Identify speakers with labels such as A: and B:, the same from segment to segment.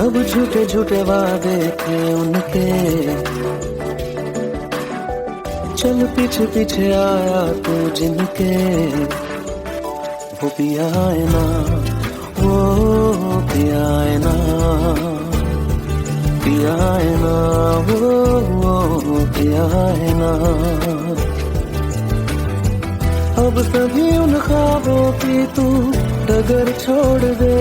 A: सब झूठे झूठे वादे थे उनके, चल पीछे पीछे आया तू जिनके, वो पिया है ना, वो पिया है ना, पिया है ना, वो पिया है ना। अब सभी उन ख्वाबों की तू डगर छोड़ दे,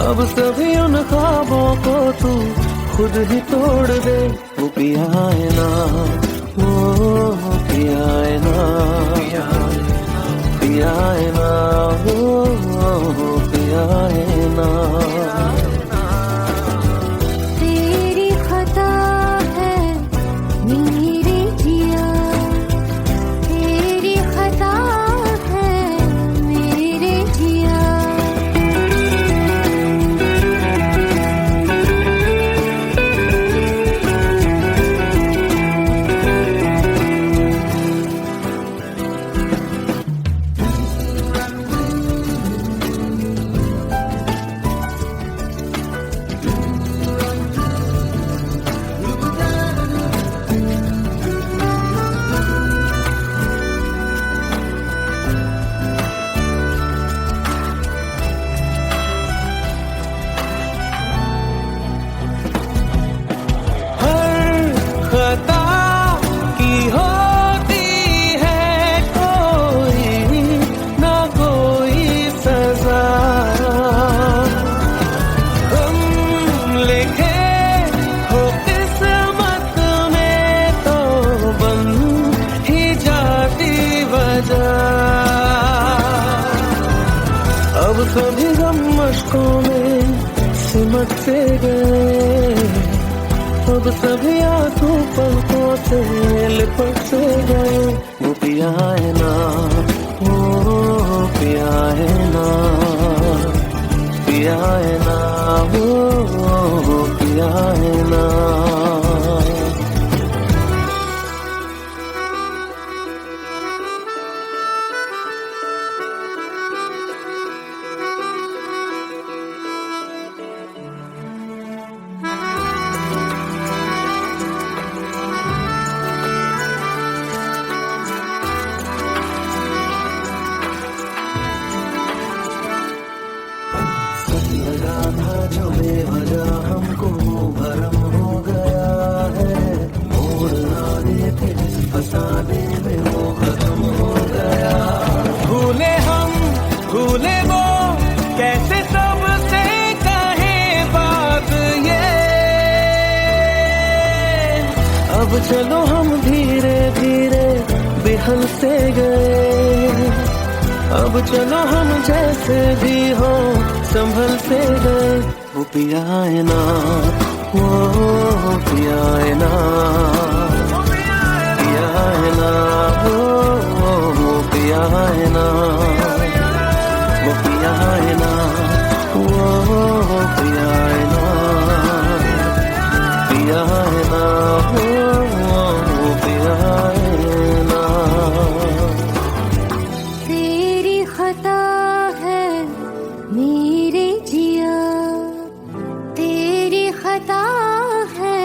A: अब सभी उन ख्वाबों को तू खुद ही तोड़ दे। वो पिया है ना, वो पिया है ना, पिया है ना, वो पिया है ना।
B: तेरी खता है मेरे जिया, तेरी खता है मेरे जिया।
A: अब सभी गम मशकों में सिमट से गए, अब सभी आंसू पलकों से लिपट से गए। वो पिया है ना, वो पिया है ना, पिया है ना, वो पिया है ना। जो बेवजह हमको भरम हो गया है, मोड़ आने थे जिस फसाने में वो खत्म हो गया। भूले हम भूले वो कैसे सबसे कहे बात ये, अब चलो हम धीरे धीरे बिहल से गए, अब चलो हम जैसे भी हो संभल से गए। वो पिया है ना, वो पिया है ना, पिया है ना, वो पिया है ना, वो पिया है ना, वो पिया है ना, पिया है ना, वो पिया है ना।
B: तेरी खता है मेरे जिया, तेरी खता है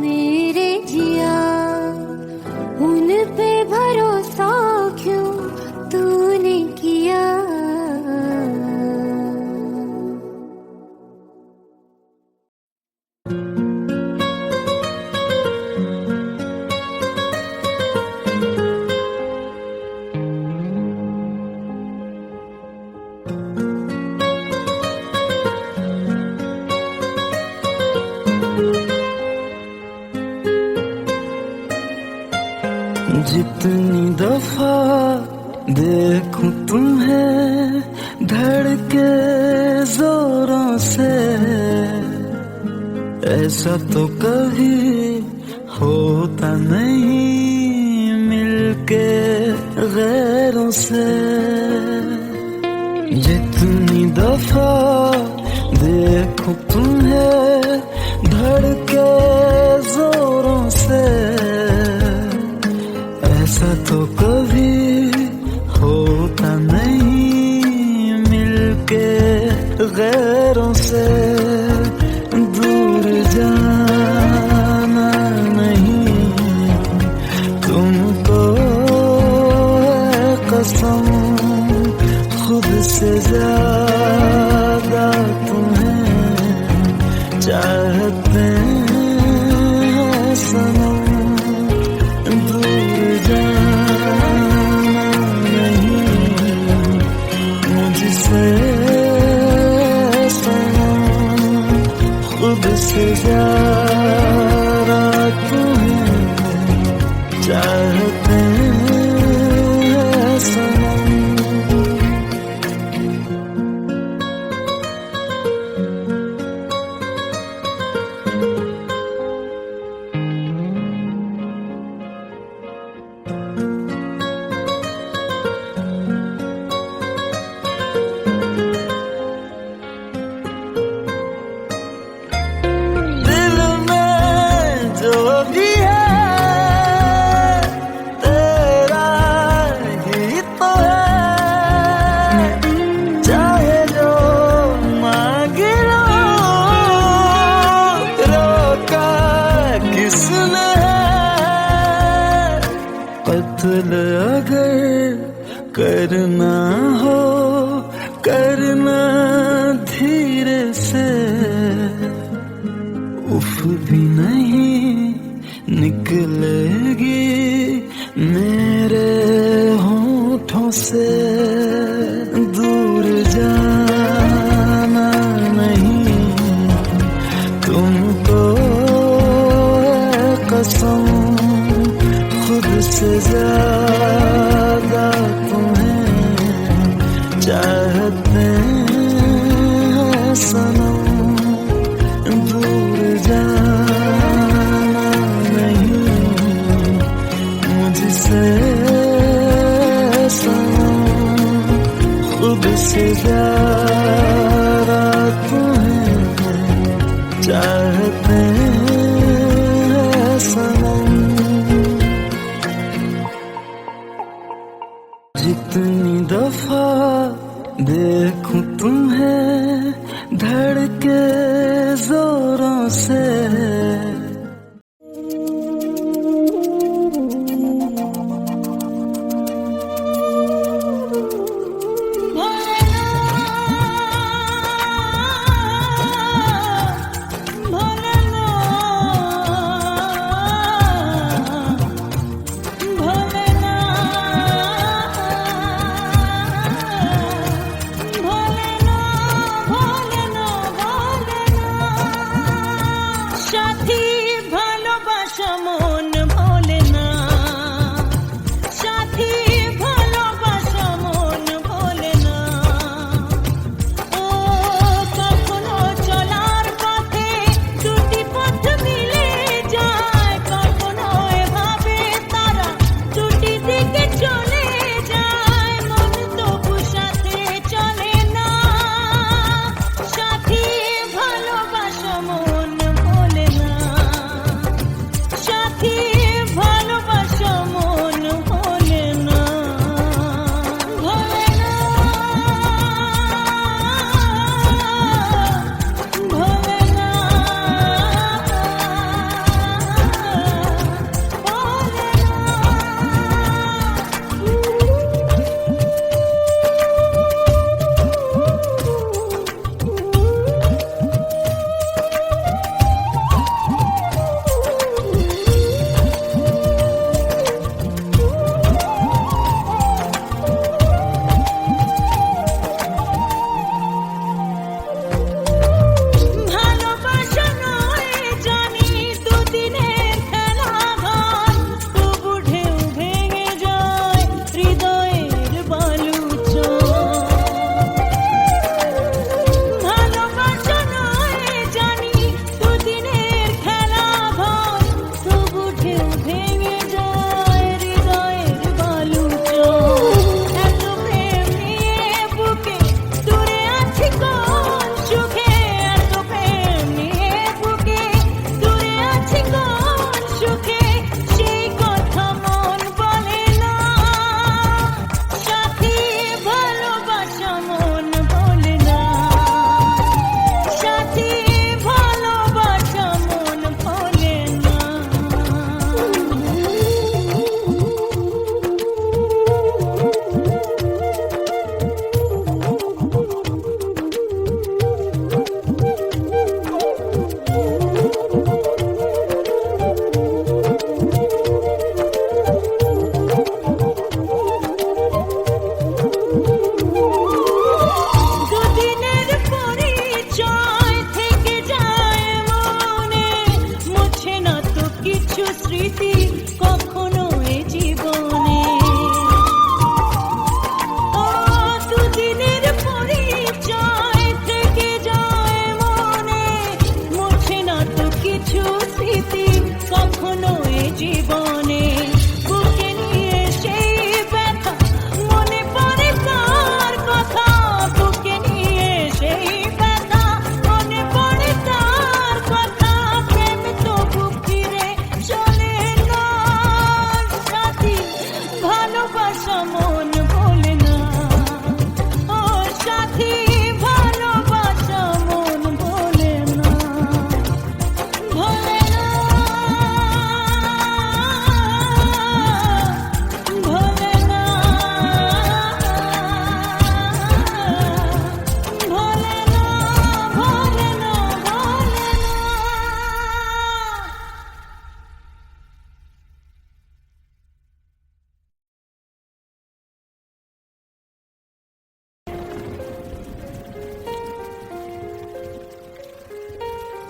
B: मेरे जिया। उन पे भरोसा क्यों तूने किया।
A: जितनी दफा देखूं तुम्हें धड़के जोरों से, ऐसा तो कभी होता नहीं मिलके गैरों से। जितनी दफा देखूं तुम्हें धड़के जोरों से, ऐसा तो कभी होता नहीं मिलके गैरों से। दूर जाना नहीं, तुमको है कसम खुद से ज्यादा तुम्हें चाहते हैं सनम। दूर जाना नहीं मुझसे सनम, खुद से ज्यादा तुम्हें चाहते हैं सनम। दिल में जो भी है तेरा ही तो है, चाहे जो मांग लो, रोका किसने है। कत्ल अगर करना हो करना धीरे से, उफ भी नहीं निकलेगी मेरे होठों से। दूर जाना नहीं, तुमको है कसम खुद से ज्यादा तुम्हें चाहते हैं सनम। दूर जाना नहीं मुझसे सनम, खुद से ज्यादा तुम्हें चाहते हैं सनम। जितनी दफा देखूं तुम्हें धड़के जोरों से,
B: साथी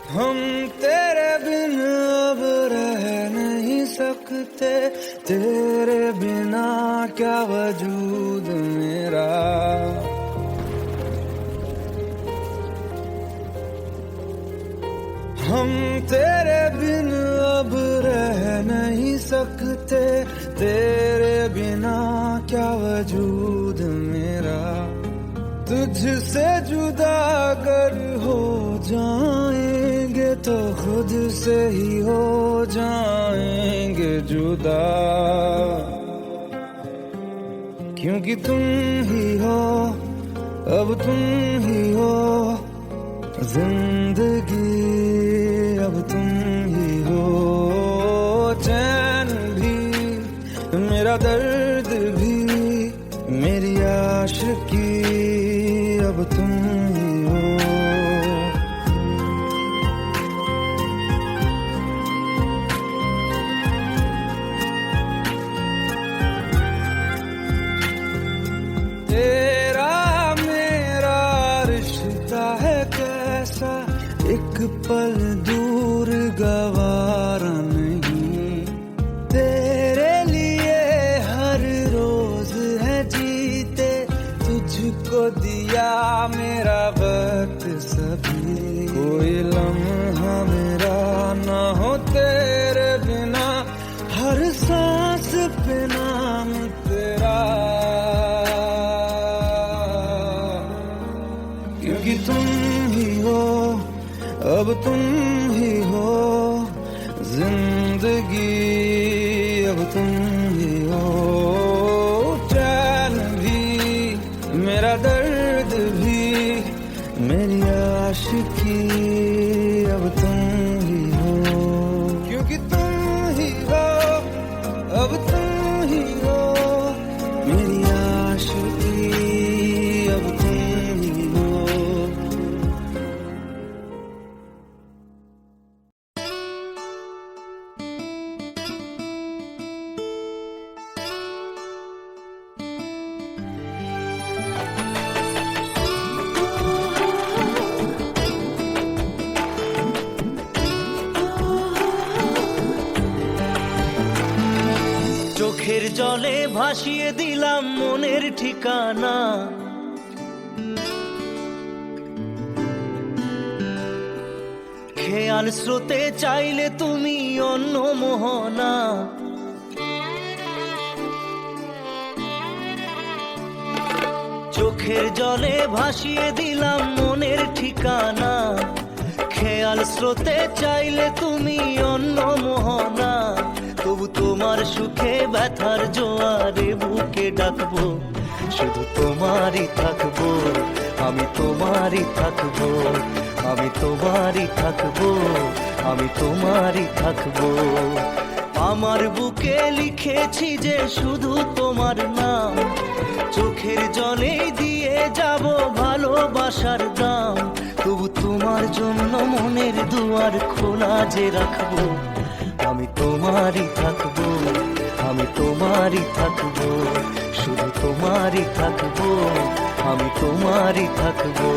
A: हम तेरे बिन अब रह नहीं सकते, तेरे बिना क्या वजूद मेरा। हम तेरे बिन अब रह नहीं सकते, तेरे बिना क्या वजूद मेरा। तुझसे जुदा अगर हो जाएंगे तो खुद से ही हो जाएंगे जुदा, क्योंकि तुम ही हो, अब तुम ही हो जिंदगी, अब तुम ही हो चैन भी, मेरा दर्द भी, मेरी आशिकी, अब तुम ही हो। तेरा मेरा रिश्ता है कैसा, एक पल दूर गवारा नहीं। तेरे लिए हर रोज है जीते, तुझको दिया मेरा वक्त सभी। कोई लम्हा मेरा ना हो तेरे बिना, हर सांस पे नाम तेरा, क्योंकि तुम ही हो, अब तुम ही हो जिंदगी, अब तुम ही हो चैन भी, मेरा दर्द भी, मेरी आशिकी, अब तुम ही हो, क्योंकि तुम ही हो, अब तुम ही हो मेरी आशिकी, अब तुम ही हो।
C: চোখের জলে ভাসিয়ে দিলাম মনের ঠিকানা, খেয়াল স্রোতে চাইলে তুমি অন্য মোহনা। চোখের জলে ভাসিয়ে দিলাম মনের ঠিকানা, খেয়াল স্রোতে চাইলে তুমি অন্য মোহনা। তবু তোমার সুখে ব্যথার জোয়ারে বুকে ডাকবো, শুধু তোমারই থাকবো, আমি তোমারই থাকবো, আমি তোমারই থাকবো, আমি তোমারই থাকবো। আমার বুকে লিখেছি যে শুধু তোমার নাম, চোখের জলে দিয়ে যাব ভালোবাসার দাম। তবু তোমার জন্য মনের দুয়ার খোলা যে রাখবো, আমি তোমারই থাকবো, আমি তোমারই থাকবো, শুধু তোমারই থাকবো, আমি তোমারই থাকবো।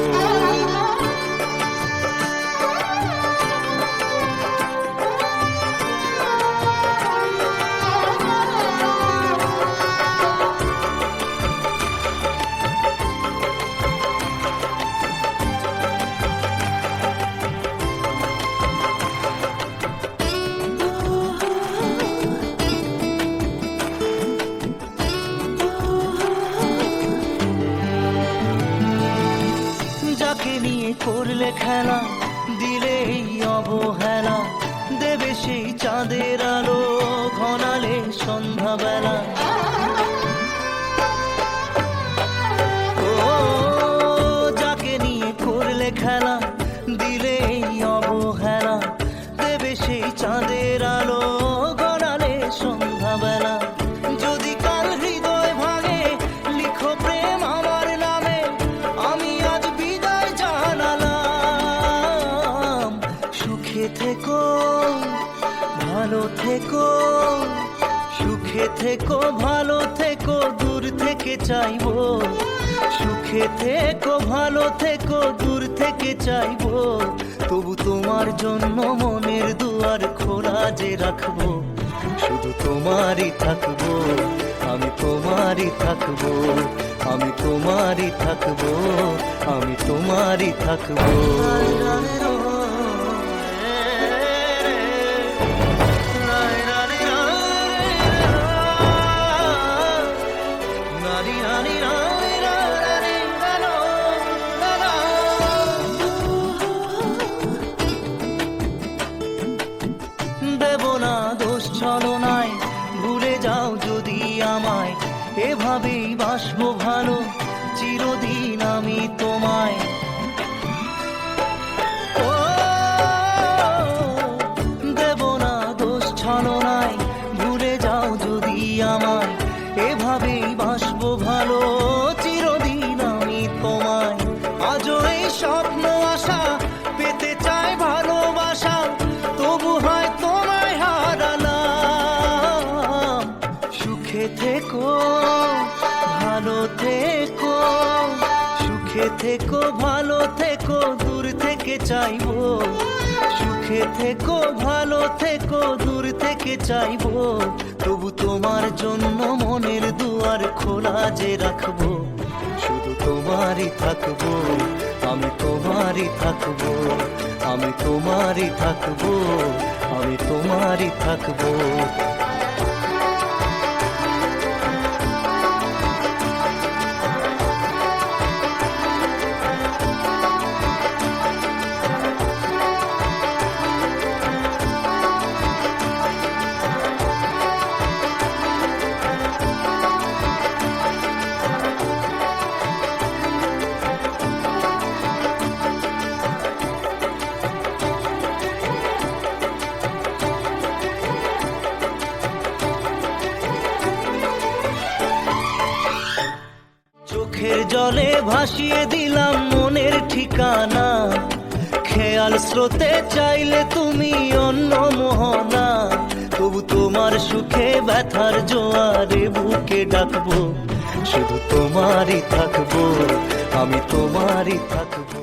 C: করলে খেলা দিলে এই অবহেলা, দেবে সেই চাঁদের আলো ঘনালে সন্ধ্যাবেলা। ও যাকে নিয়ে করলে খেলা দিলে এই অবহেলা, দেবে সেই চাঁদের আলো ঘনালে সন্ধ্যাবেলা। যদি কাল হৃদয় ভাঙে লিখো প্রেম আমার নামে, আমি আজ বিদায় জানালাম। সুখে থেকো ভালো থেকো, সুখে থেকো ভালো থেকো, দূর থেকে চাইবো। সুখে থেকো ভালো থেকো, দূর থেকে চাইবো। তবু তোমার জন্য মনের দুয়ার খোলা যে রাখবো, শুধু তোমারই থাকবো, আমি তোমারই থাকবো, আমি তোমারই থাকবো, আমি তোমারই থাকবো। দেব না দোষ ছলনায়, ভুলে যাও যদি আমায়, এভাবেই বাসবো ভালো চিরদিন আমি তোমায়। ও দেব না দোষ ছলনায়, ভুলে যাও যদি আমায়, এভাবেই বাসবো ভালো চিরদিন আমি তোমায়। আজও এই স্বপ্ন আশা পেতে চাই ভালোবাসা, তবু হয় তোমায় হারালাম। সুখে থেকো ভালো থেকো, সুখে থেকো ভালো থেকো, দূর থেকে চাইবো। সুখে থেকো ভালো থেকো, দূর থেকে চাইবো, তবু তোমার জন্য মনের দুয়ার খোলা যে রাখবো, শুধু তোমারই থাকবো, আমি তোমারই থাকবো, আমি তোমারই থাকবো, আমি তোমারই থাকবো। চোখের জলে ভাসিয়ে দিলাম মনের ঠিকানা, খেয়াল স্রোতে চাইলে তুমি অন্য মোহনা, তবু তোমার সুখে ব্যথার জোয়ারে বুকে ডাকবো, শুধু তোমারই থাকবো, আমি তোমারই থাকবো।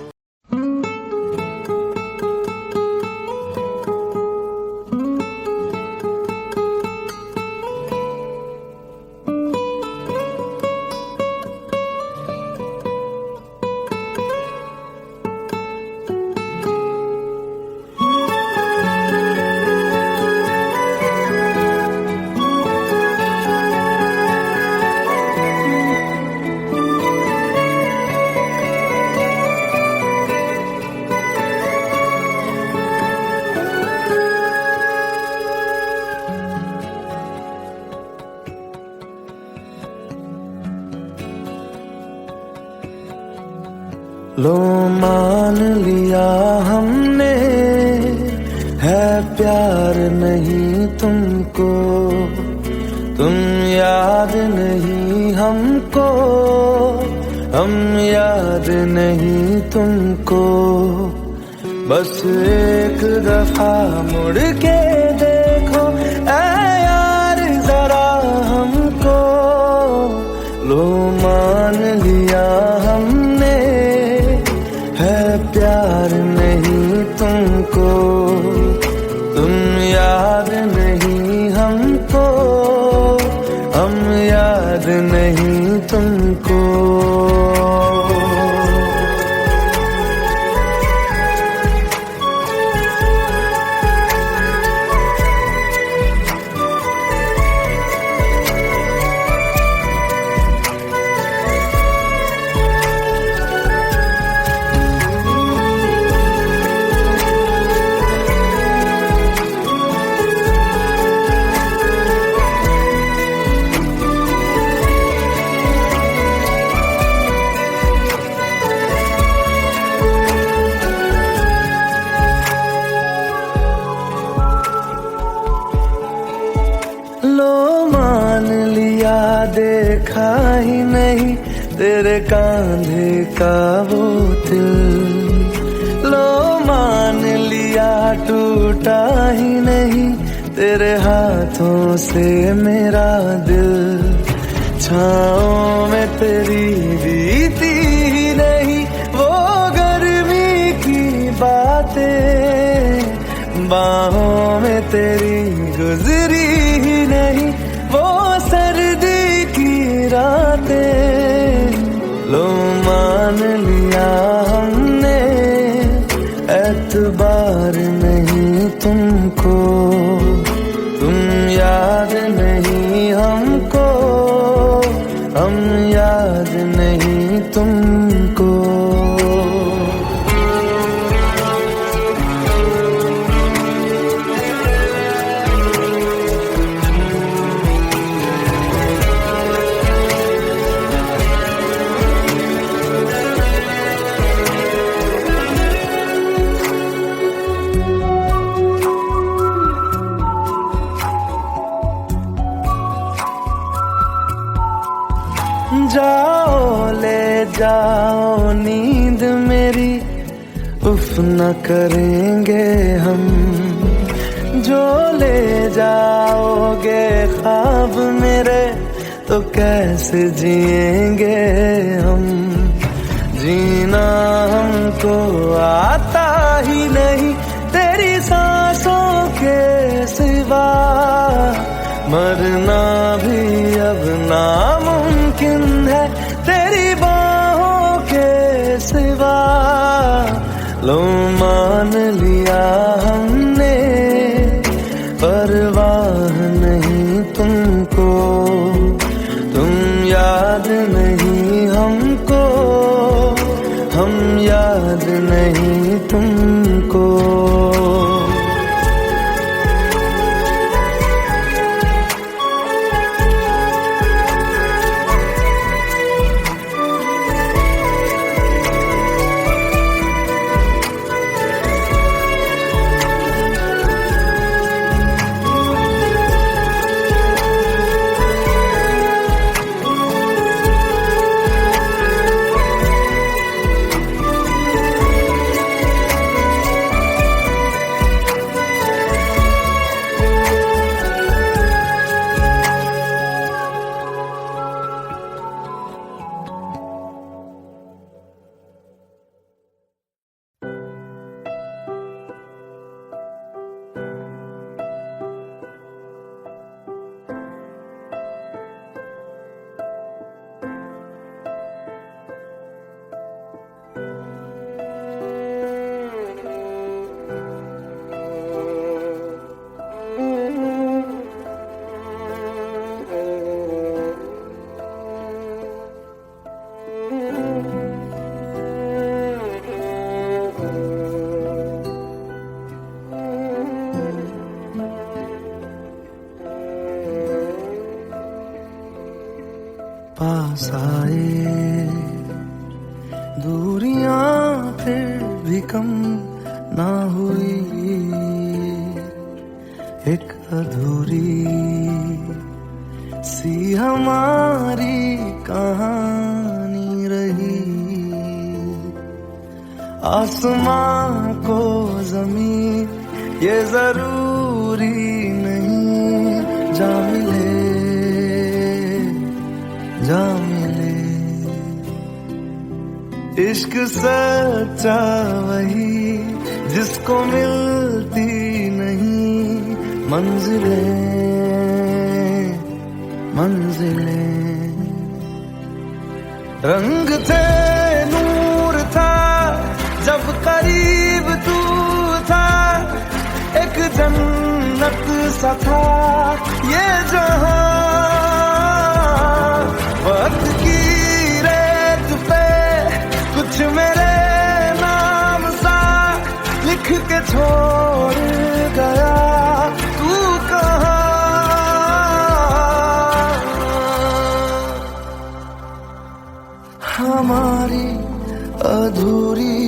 A: लो मान लिया हमने है प्यार नहीं तुमको, तुम याद नहीं हमको, हम याद नहीं तुमको। बस एक दफा मुड़ के देखो ऐ यार जरा हमको, लो मान लिया हमने है प्यार नहीं तुमको, तुम याद नहीं हमको, हम याद नहीं तुमको। लो मान लिया देखा ही नहीं तेरे कांधे का वो दिल, लो मान लिया टूटा ही नहीं तेरे हाथों से मेरा दिल, छाँव में तेरी बीती ही नहीं वो गर्मी की बात, रातें बाहों में तेरी गुजरी ही नहीं वो सर्दी की रातें। लो मान लिया हमने एतबार नहीं तुमको, तुम याद नहीं हमको, हम याद नहीं तुमको। जाओ ले जाओ नींद मेरी, उफ न करेंगे हम। जो ले जाओगे ख्वाब मेरे तो कैसे जिएंगे हम। जीना हमको आता ही नहीं तेरी सांसों के सिवा, मरना भी अब नामुमकिन है तेरी बाहों के सिवा। लो मान लिया हमने परवाह नहीं तुमको, तुम याद नहीं हमको, हम याद नहीं तुमको। पास आए दूरियां फिर भी कम ना हुई, एक अधूरी सी हमारी कहानी रही। आसमां को जमीन ये जरूरी नहीं, जा मिले जा मिले। इश्क सच्चा वही जिसको मिलती नहीं मंजिलें मंजिलें। रंग थे नूर था जब करीब तू था, एक जन्नत सा था ये जहां। वक्त की रेत पे कुछ मेरे नाम सा लिख के छोड़ गया तू कहाँ। हमारी अधूरी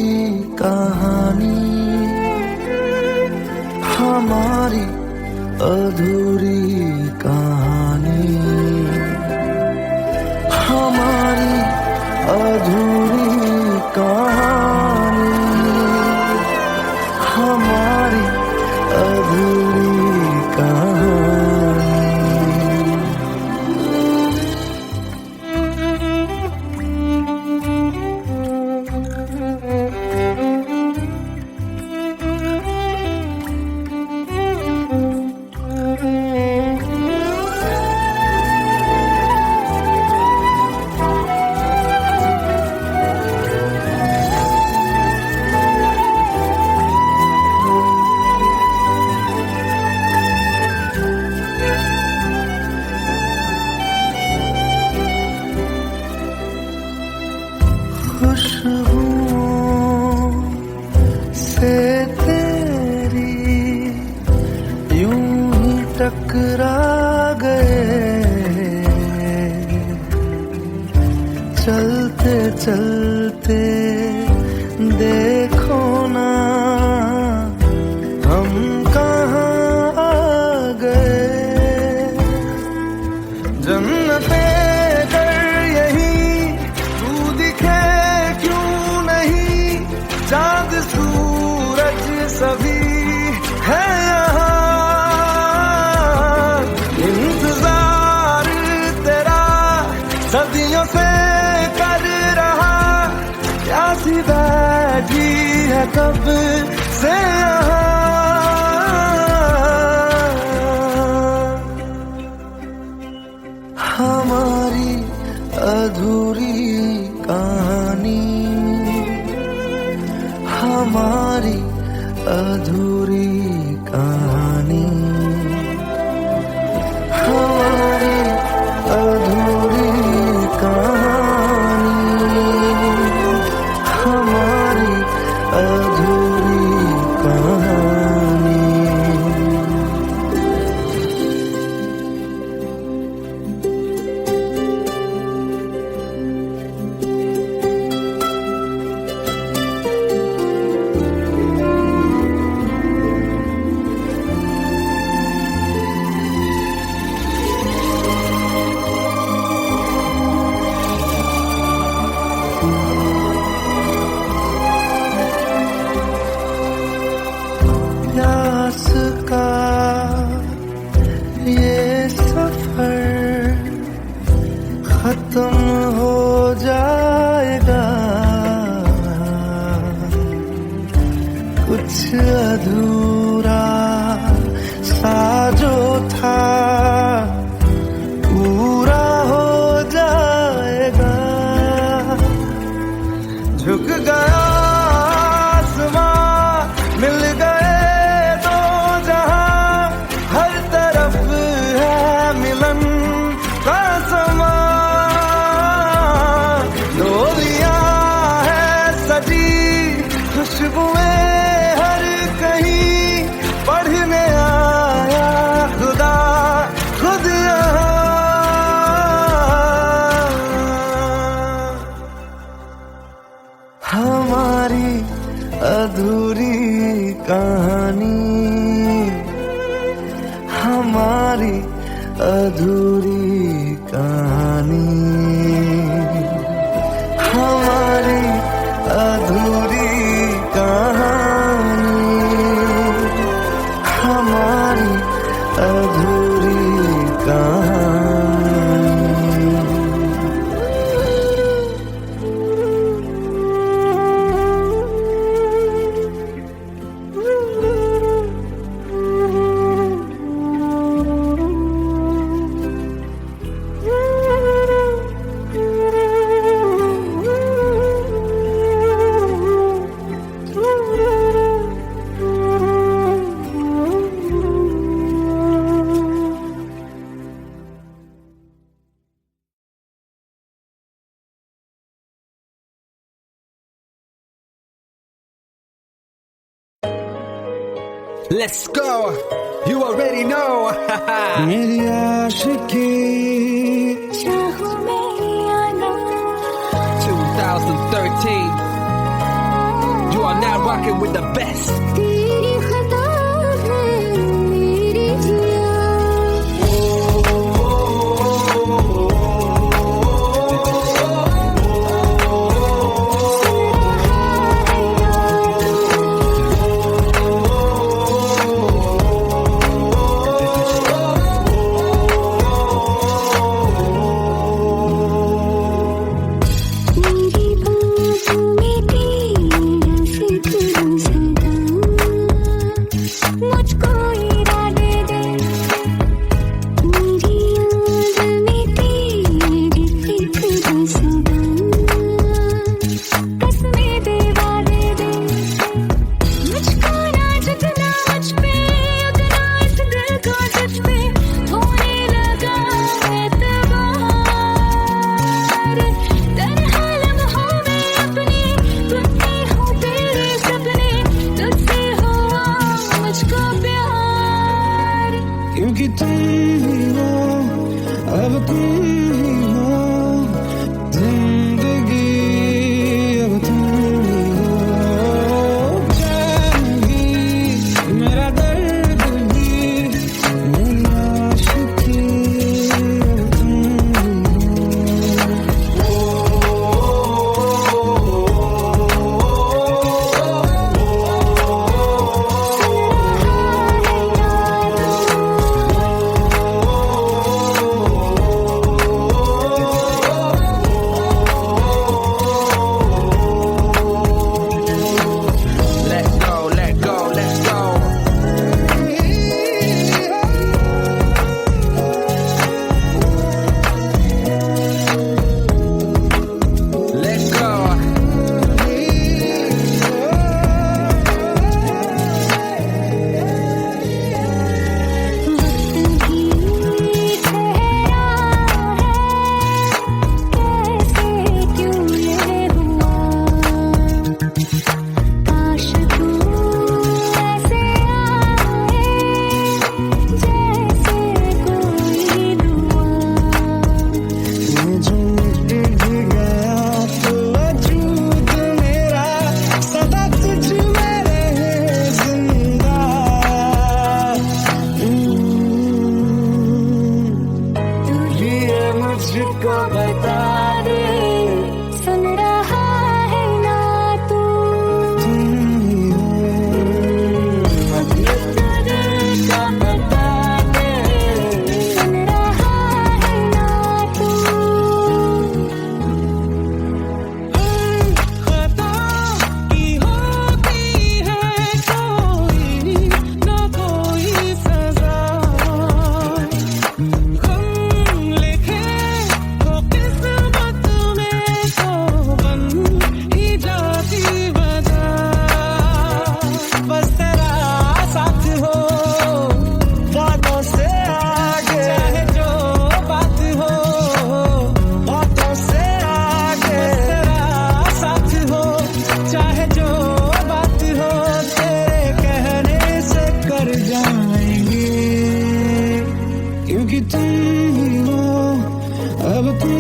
A: कहानी, हमारी अधूरी कहानी, हमारी अधूरी कहानी, हमारी अधूरी कहानी। टकरा गए, चलते चलते देखो ना हम कहाँ आ गए। जन्नते कर यही तू दिखे क्यों नहीं, चांद सूरज सभी है यहाँ। इंतजार तेरा सदियों से कर रहा, प्यासी बैठी है कब से यहाँ। हमारी अधूरी कहानी, हमारी अधूरी कहानी, हमारी अधूरी कहानी, हमारी अधूरी कहानी। प्यास का ये सफर खत्म हो जाएगा, कुछ अधूरा सा जो था पूरा हो जाएगा। झुक गया आसमां, मिल गए दो जहां, हर तरफ है मिलन का समा। डोलियां है सजी खुशबुएं हर कहीं, पढ़ने आया खुदा खुद यहाँ। हमारी अधूरी कहानी, हमारी अधूरी कहानी, हमारी अधूरी कहानी, हमारी अधूरी कहानी।
D: Let's go. You already know.
A: मेरी आशिकी
B: चाहूं मैं या ना,
D: 2013. You are now rocking with the best.
B: तेरी खता है मेरी जिया। मेरी बाहों में तेरा फिक्र सदा,
A: तुम ही हो जिंदगी, अब तुम ही हो चैन भी, मेरा दर्द भी, मेरी आशिकी, अब तुम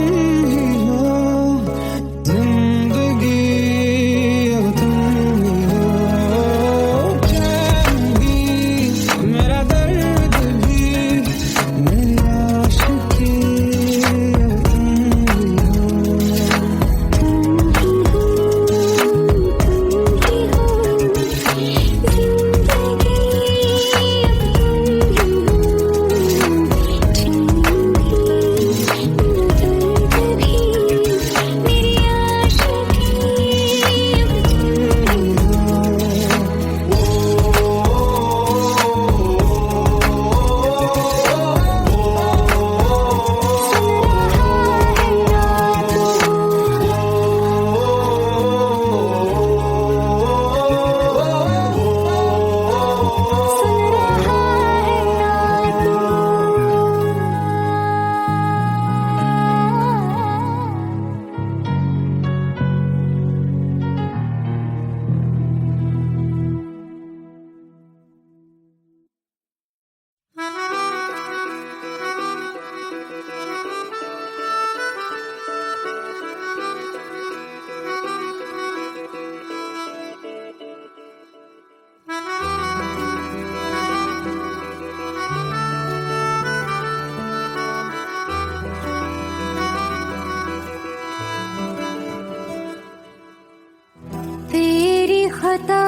B: खता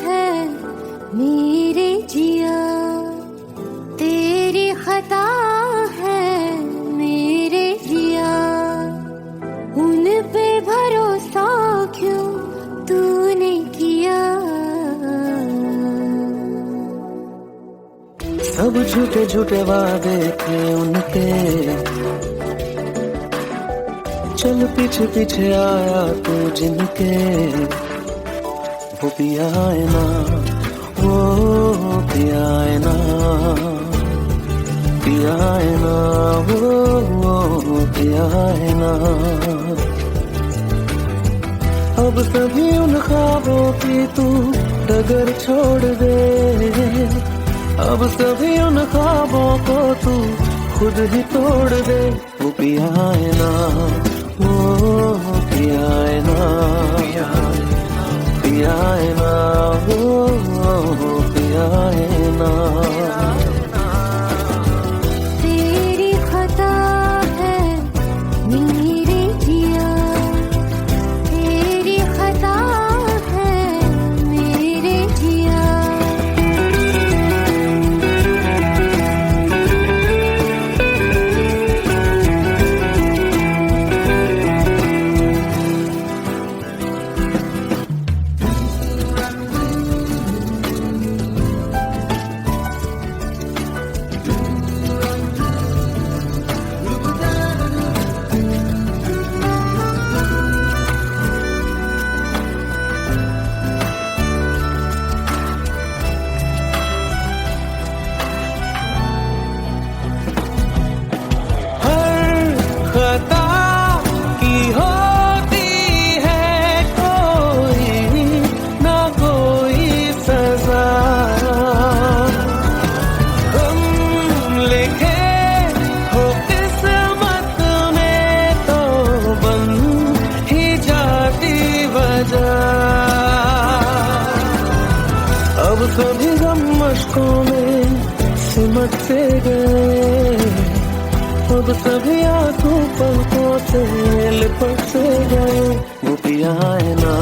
B: है मेरे जिया, तेरी खता है मेरे जिया, उन पे भरोसा क्यों तूने किया।
A: सब झूठे झूठे वादे थे उनके, चल पीछे पीछे आया तू जिनके, वो पिया है ना, वो पिया है ना, पिया है ना, वो पिया है ना। अब सभी उन ख्वाबों की तू डगर छोड़ दे, अब सभी उन ख्वाबों को तू खुद ही तोड़ दे वो पिया है ना, वो पिया है ना, पिया है ना, वो पिया है ना।
B: तेरी खता है मेरे जिया, तेरी खता है मेरे जिया।
A: खता की होती है कोई ना कोई सजा, हम लिखे हो किस्मत में तो बन ही जाती वजह। अब सभी गम मशकों में सिमट से गए, अब सभी आंसू पलकों से लिपट से गए। वो पिया है ना,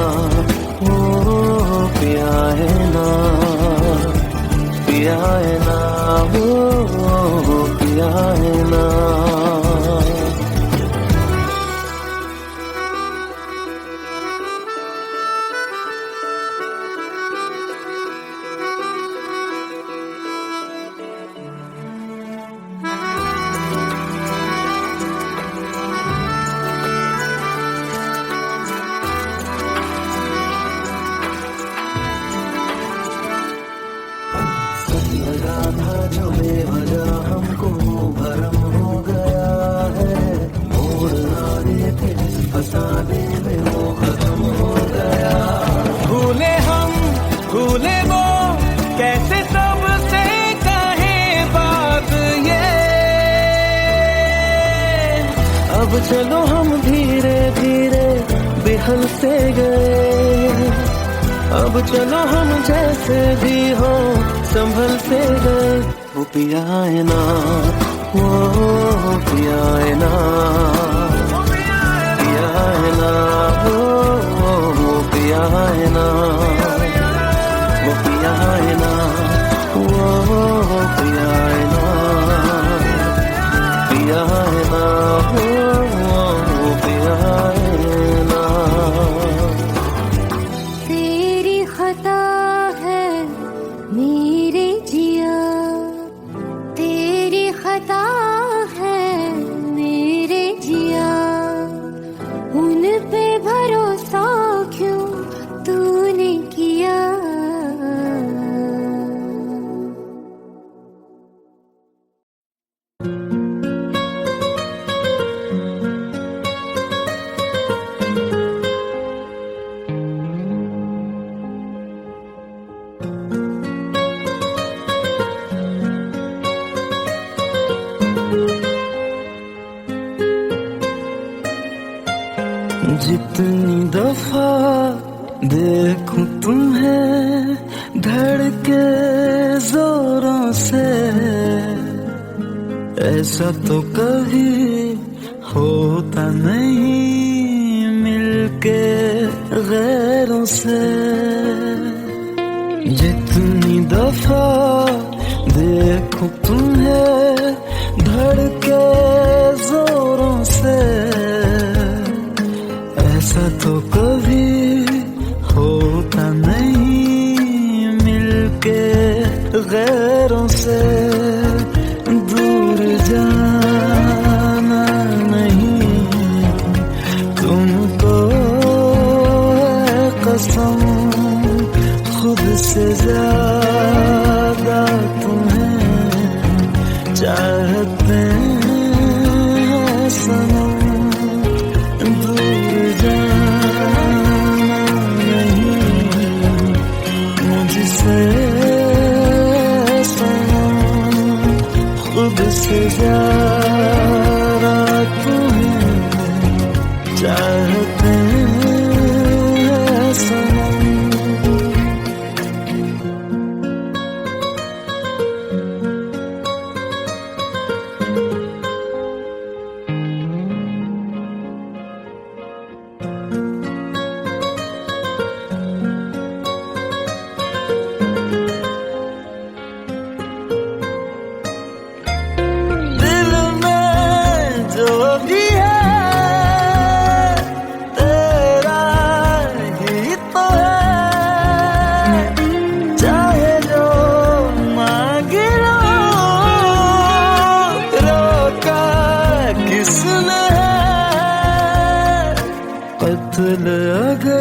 A: वो पिया है ना, पिया है ना, वो पिया है ना। लगा था जो बेवजह हमको भरम हो गया है, मोड़ ना देते फसाने में वो खत्म हो गया। भूले हम भूले वो कैसे सबसे कहे बात ये, अब चलो हम धीरे धीरे बेहल से गए, अब चलो हम जैसे भी हो संभल से गए। वो पिया है ना, वो पिया है ना, पिया है ना, वो पिया है ना, वो पिया है ना, वो पिया है ना, पिया है ना, वो पिया है ना।
B: तेरी खता है मेरे जिया, तेरी खता है मेरे जिया। उन पे भरोसा क्यों तूने किया।
A: जितनी दफा देखूं तुम्हें धड़के जोरों से, ऐसा तो कभी होता नहीं मिलके गैरों से। जितनी दफा देखूं तुम्हें धड़के जोरों से, ऐसा तो कभी होता नहीं मिलके गैरों से। दूर जाना नहीं तुमको है कसम, खुद से ज्यादा तुम्हें चाहते हैं सनम। दूर जाना नहीं मुझसे सनम, खुद से ज्यादा दिल अगर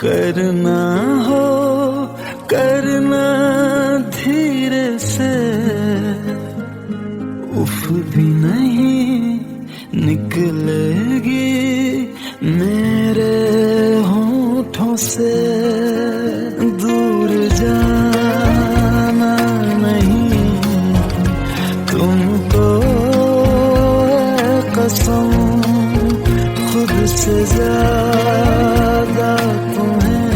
A: करना हो करना धीरे से, उफ भी नहीं निकलेगी मेरे होठों से। दूर जाना नहीं तुमको कसम, खुद से ज्यादा तुम्हें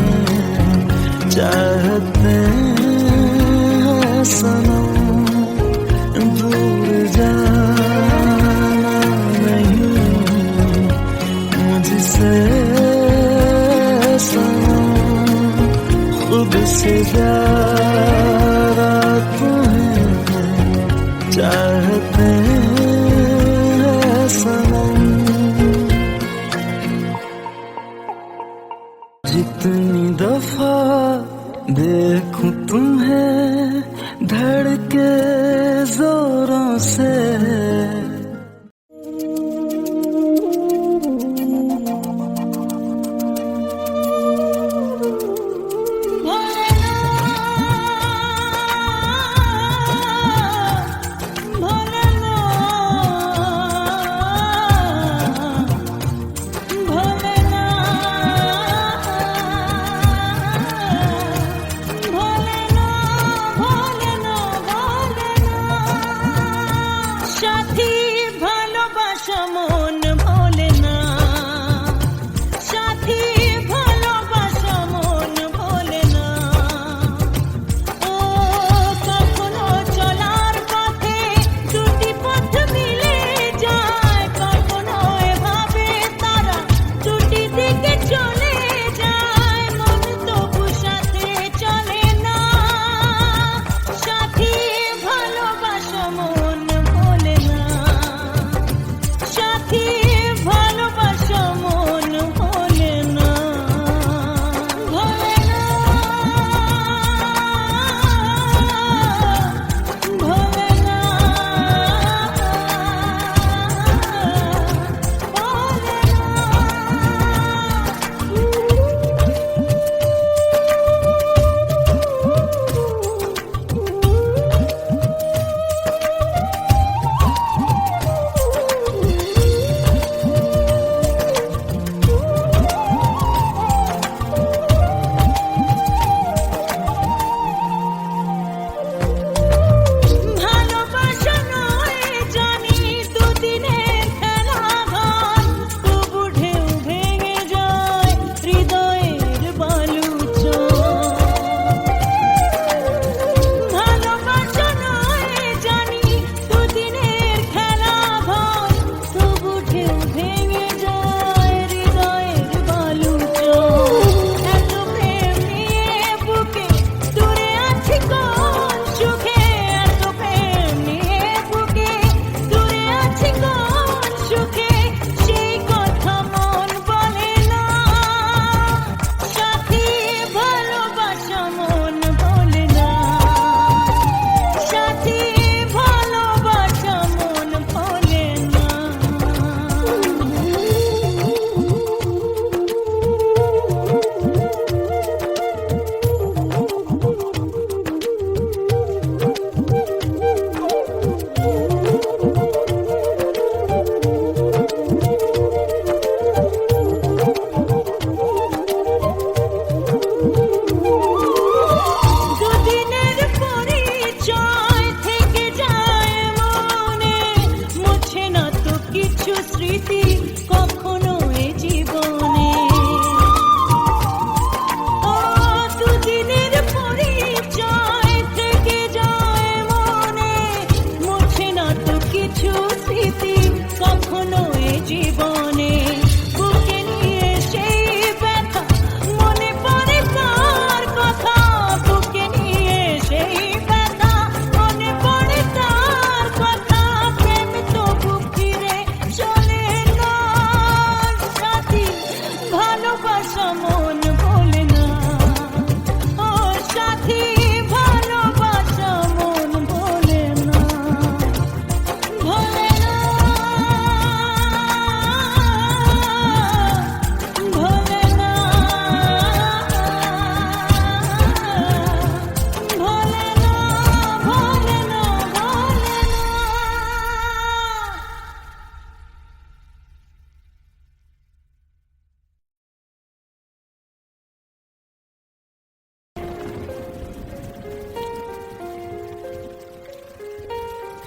A: चाहते हैं सनम। दूर जाना नहीं मुझसे सनम, खुद से ज्यादा तुम्हें चाहते हैं सनम। जितनी दफा देखूं तुम्हें धड़के जोरों से,
B: भोलेनाथ, भोलेनाथ, भोलेनाथ, भोलेनाथ।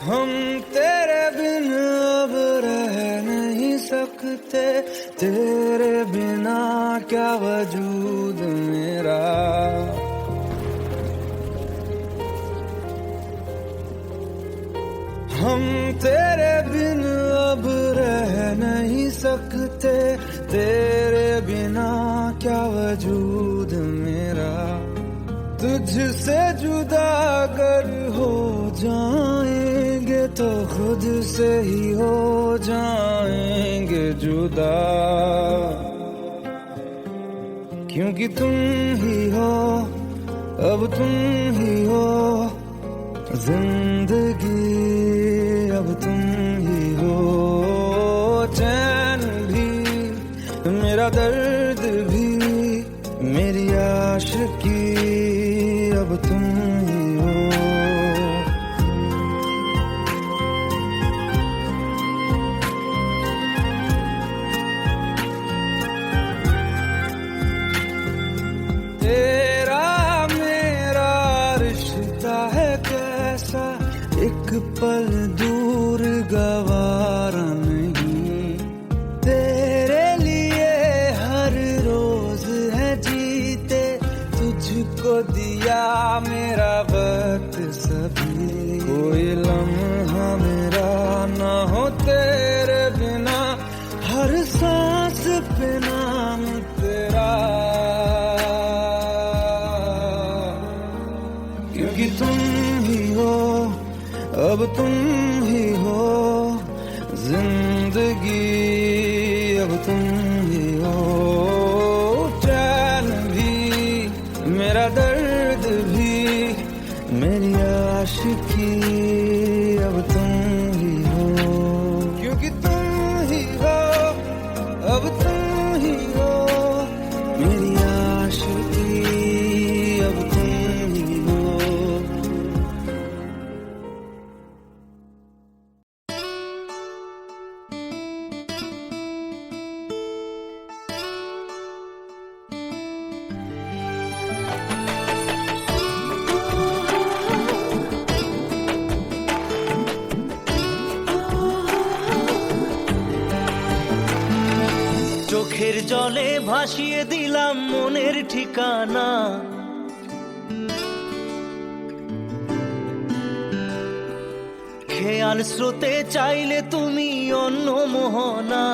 A: हम तेरे बिन अब रह नहीं सकते, तेरे बिना क्या वजूद मेरा। हम तेरे बिन अब रह नहीं सकते, तेरे बिना क्या वजूद मेरा। तुझसे जुदा अगर हो जाएंगे तो खुद से ही हो जाएंगे जुदा, क्योंकि तुम ही हो, अब तुम ही हो जिंदगी, अब तुम ही हो। चैन भी मेरा दर्द भी मेरी आशिकी, अब तुम ही हो। तेरा मेरा रिश्ता है कैसा, एक पल दूर गवारा नहीं। तेरे लिए हर रोज है जीते, तुझको दिया मेरा वक्त सभी। कोई लम्हा मेरा ना हो तेरे बिना, हर सांस पे नाम तेरा, क्योंकि तुम ही हो, अब तुम ही हो जिंदगी, अब तुम ही हो। चैन भी मेरा दर्द भी मेरी आशिकी, अब तुम ही हो, क्योंकि तुम ही हो, अब तुम ही हो मेरी आशिकी, अब तुम ही हो।
C: চোখের জলে ভাসিয়ে দিলাম মনের ঠিকানা, খেয়াল স্রোতে চাইলে তুমি অন্য মোহনা।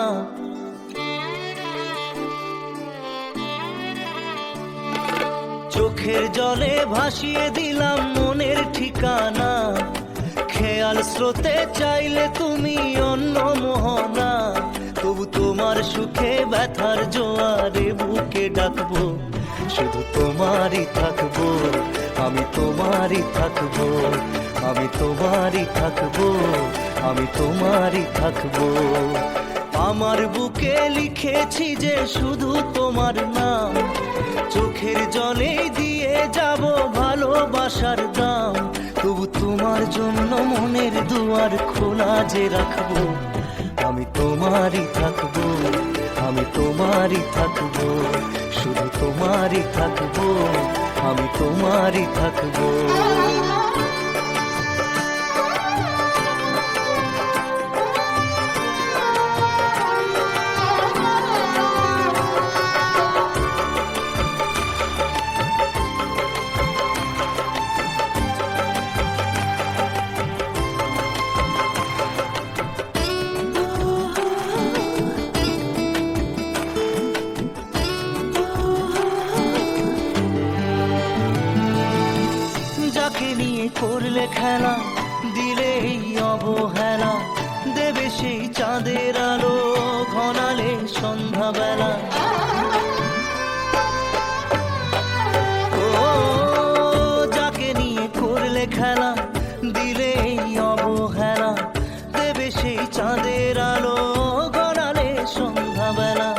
C: চোখের জলে ভাসিয়ে দিলাম মনের ঠিকানা, খেয়াল স্রোতে চাইলে তুমি অন্য মোহনা। তবু তোমার সুখে ব্যথার জোয়ারে বুকে ডাকবো, শুধু তোমারই থাকবো, আমি তোমারই থাকবো, আমি তোমারই থাকবো, আমি তোমারই থাকবো। আমার বুকে লিখেছি যে শুধু তোমার নাম, চোখের জলে দিয়ে যাব ভালোবাসার দাম। তবু তোমার জন্য মনের দুয়ার খোলা যে রাখবো, আমি তোমারই থাকবো, আমি তোমারই থাকবো, শুধু তোমারই থাকবো, আমি তোমারই থাকবো। যাকে নিয়ে করলে খেলা, দিলে এই অবহেলা, দেবে সেই চাঁদের আলো ঘনালে সন্ধ্যাবেলা। ও যাকে নিয়ে করলে খেলা, দিলে এই অবহেলা, দেবে সেই চাঁদের আলো ঘনালে সন্ধ্যাবেলা।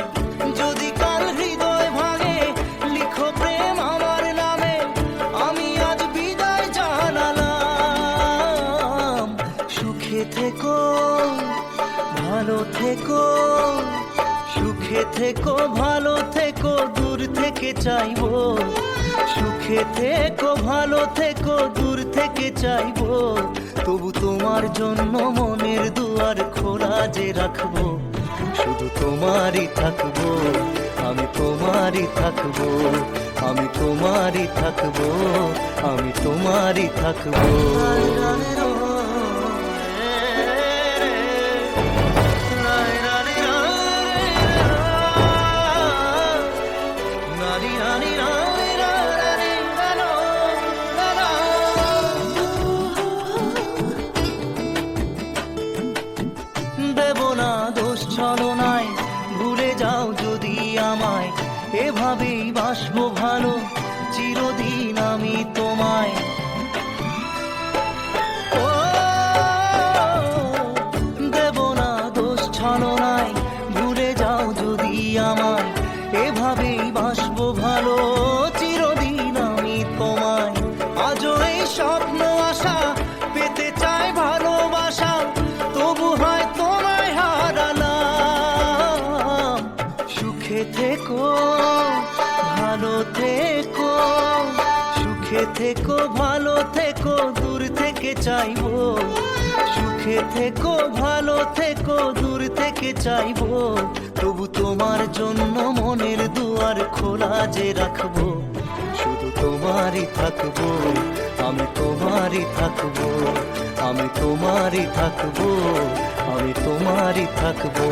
C: যদি কাল হৃদয় ভাঙে লিখো প্রেম আমার নামে, আমি আজ বিদায় জানালাম। সুখে থেকো, ভালো থেকো, সুখে থেকো, ভালো থেকো, দূর থেকে চাইবো। সুখে থেকো, ভালো থেকো, দূর থেকে থেকে চাইবো, তবু তোমার জন্য মনের দুয়ার খোলা যে রাখবো। শুধু তোমারই থাকবো, আমি তোমারই থাকবো, আমি তোমারই থাকবো, আমি তোমারই থাকবো। দেব না দোষ ছলনায়, ভুলে যাও যদি আমায়, এভাবেই বাসবো ভালো চিরদিন আমি তোমায়। ও দেব না দোষ ছলনায়, ভুলে যাও যদি আমায়, এভাবেই বাসবো ভালো চিরদিন আমি তোমায়। আজও এই স্বপ্ন আশা পেতে চাই ভালোবাসা, তবু হয় তোমায় হারালাম। সুখে থেকো ভালো থেকো, সুখে থেকো ভালো থেকো, দূর থেকে চাইবো। সুখে থেকো ভালো থেকো, দূর থেকে চাইবো, তবু তোমার জন্য মনের দুয়ার খোলা যে রাখবো। শুধু তোমারই থাকবো, আমি তোমারই থাকবো, আমি তোমারই থাকবো, আমি তোমারই থাকবো।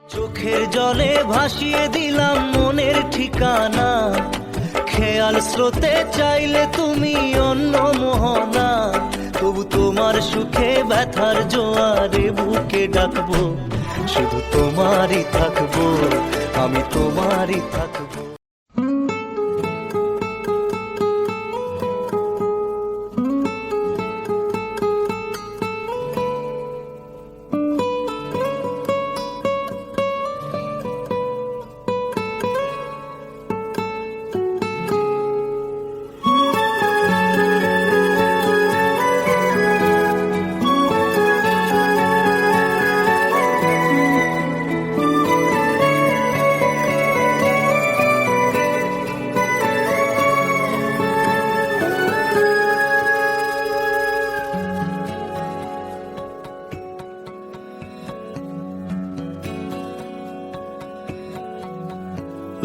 C: চোখের জলে ভাসিয়ে দিলাম মনের ঠিকানা, খেয়াল স্রোতে চাইলে তুমি অন্য মোহনা। তবু তোমার সুখে ব্যথার জোয়ারে বুকে ডাকবো। শুধু তোমারই থাকবো, আমি তোমারই থাকবো।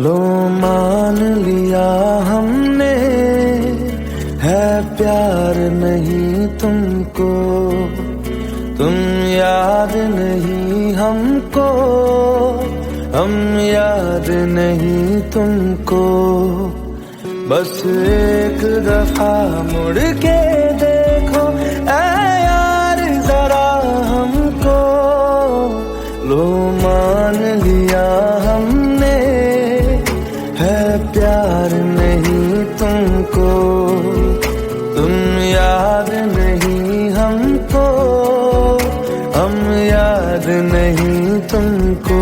A: लो मान लिया हमने, है प्यार नहीं तुमको, तुम याद नहीं हमको, हम याद नहीं तुमको। बस एक दफा मुड़ के देखो ऐ यार जरा हमको। लो मान लिया हमने, है प्यार नहीं तुमको, तुम याद नहीं हमको, हम याद नहीं तुमको।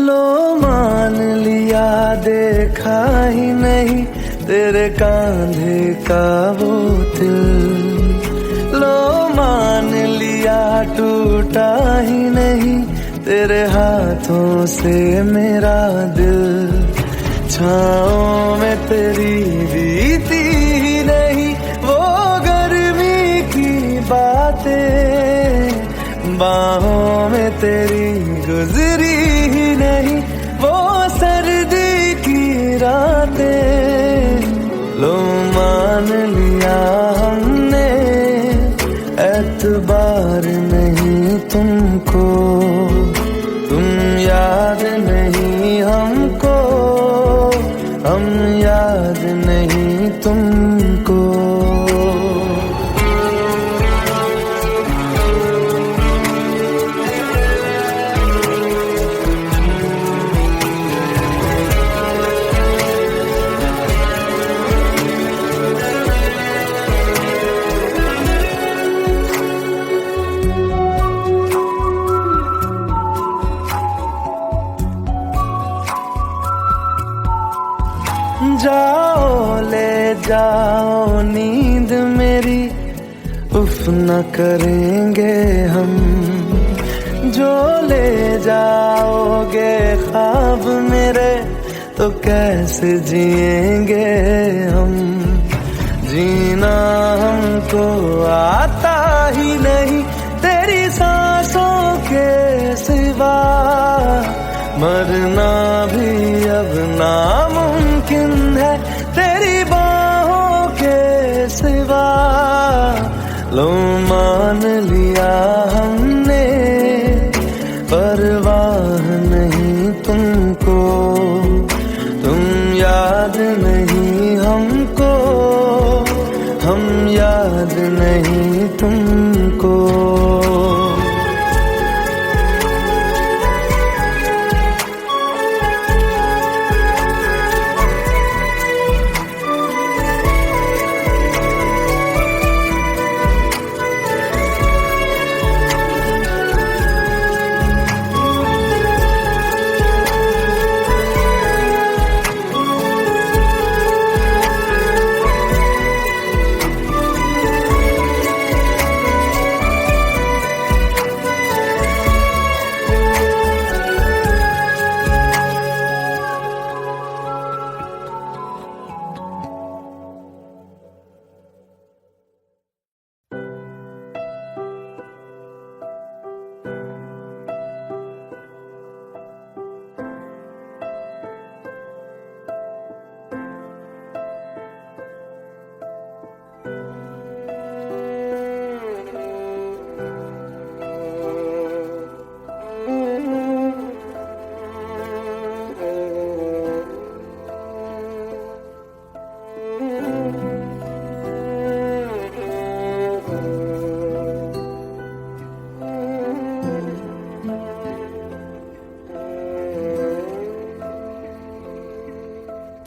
A: लो मान लिया देखा ही नहीं तेरे कांधे का वो दिल, लो मान लिया टूटा ही नहीं तेरे हाथों से मेरा दिल। छाँव में तेरी बीती ही नहीं वो गर्मी रातें बाहों में तेरी गुजरी ही नहीं वो सर्दी की रातें। लो मान लिया हमने एतबार नहीं तुमको, तुम याद नहीं हमको, हम याद नहीं तुमको। जाओ ले जाओ नींद मेरी, उफ न करेंगे हम। जो ले जाओगे ख्वाब मेरे तो कैसे जिएंगे हम। जीना हमको आता ही नहीं तेरी सांसों के सिवा, मरना भी अब नामुमकिन है तेरी बाहों के सिवा। लो मान लिया हमने परवाह नहीं तुमको, तुम याद नहीं हमको, हम याद नहीं तुमको।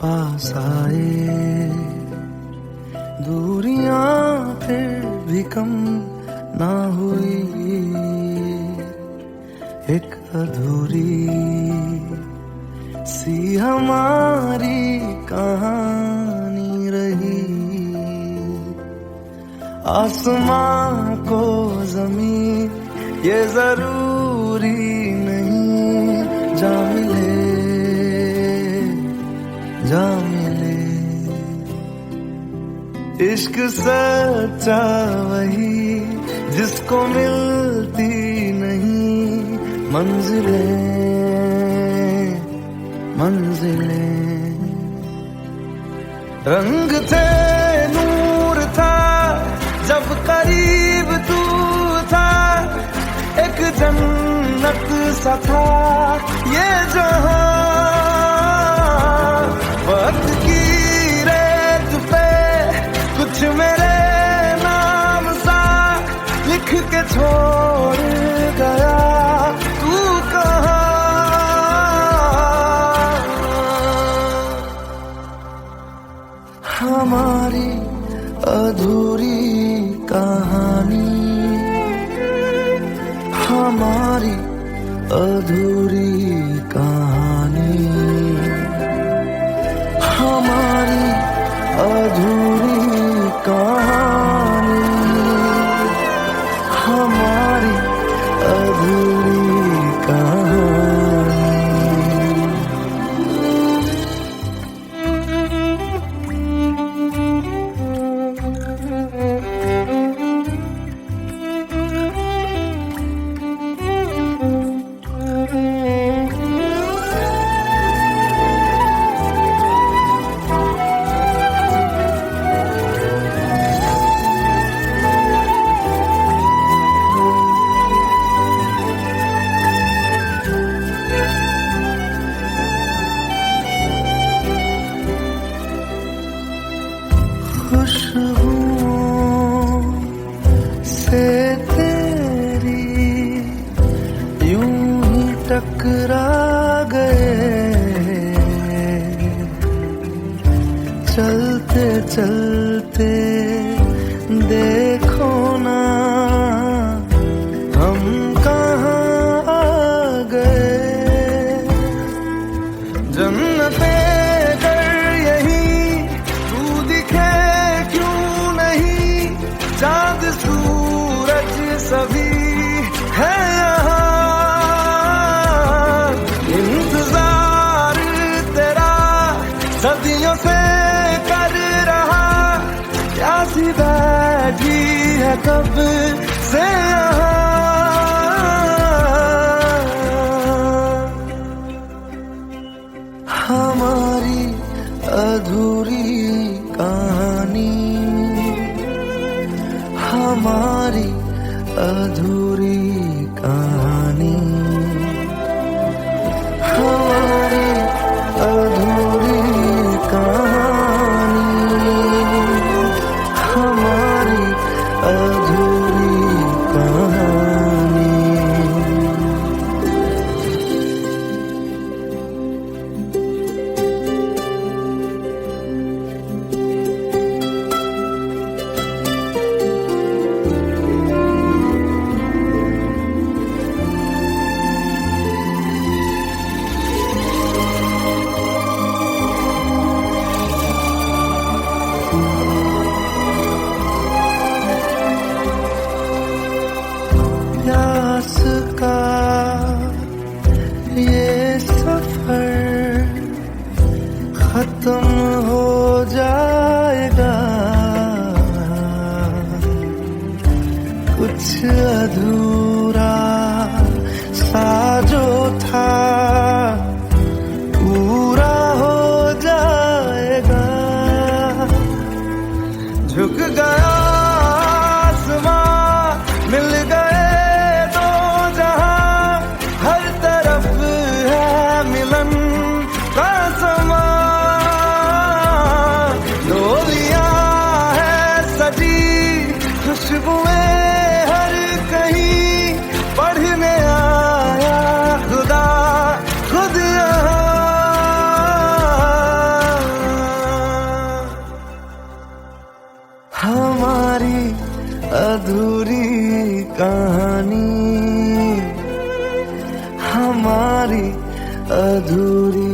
A: पास आए दूरियां फिर भी कम ना हुई, एक अधूरी सी हमारी कहानी रही। आसमां को जमीन ये जरूरी नहीं, जा मिले जा मिले। इश्क सच्चा वही जिसको मिलती नहीं मंजिलें मंजिलें। रंग थे नूर था जब करीब तू था, एक जन्नत सा था ये जहां। वक्त की रेत पे कुछ मेरे नाम सा लिख के छोड़ गया, तू कहाँ। हमारी अधूरी कहानी, हमारी अधूरी कहानी, हमारी अधूरी कहानी, हमारी अधूरी कहानी। से तेरी यूं ही टकरा गए, चलते चलते देखो ना हम कहाँ आ गए। जन्नते कर यही तू दिखे क्यों नहीं, चांद सूरज सभी है यहाँ। इंतजार तेरा सदियों से कर रहा, प्यासी बैठी है कब से यहाँ। हमारी अधूरी कहानी, हमारी अधूरी कहानी, हमारी अधूरी कहानी, हमारी अधूरी कहानी। प्यास का ये सफर खत्म हो जाएगा, कुछ अधूरा सा जो था पूरा हो जाएगा। झुक गया आसमां, मिल गए दो जहां, हर तरफ है मिलन का समा। डोलियां है सजी, खुशबुएं हर कहीं, पढ़ने आया खुदा खुद यहाँ। हमारी अधूरी कहानी, हमारी अधूरी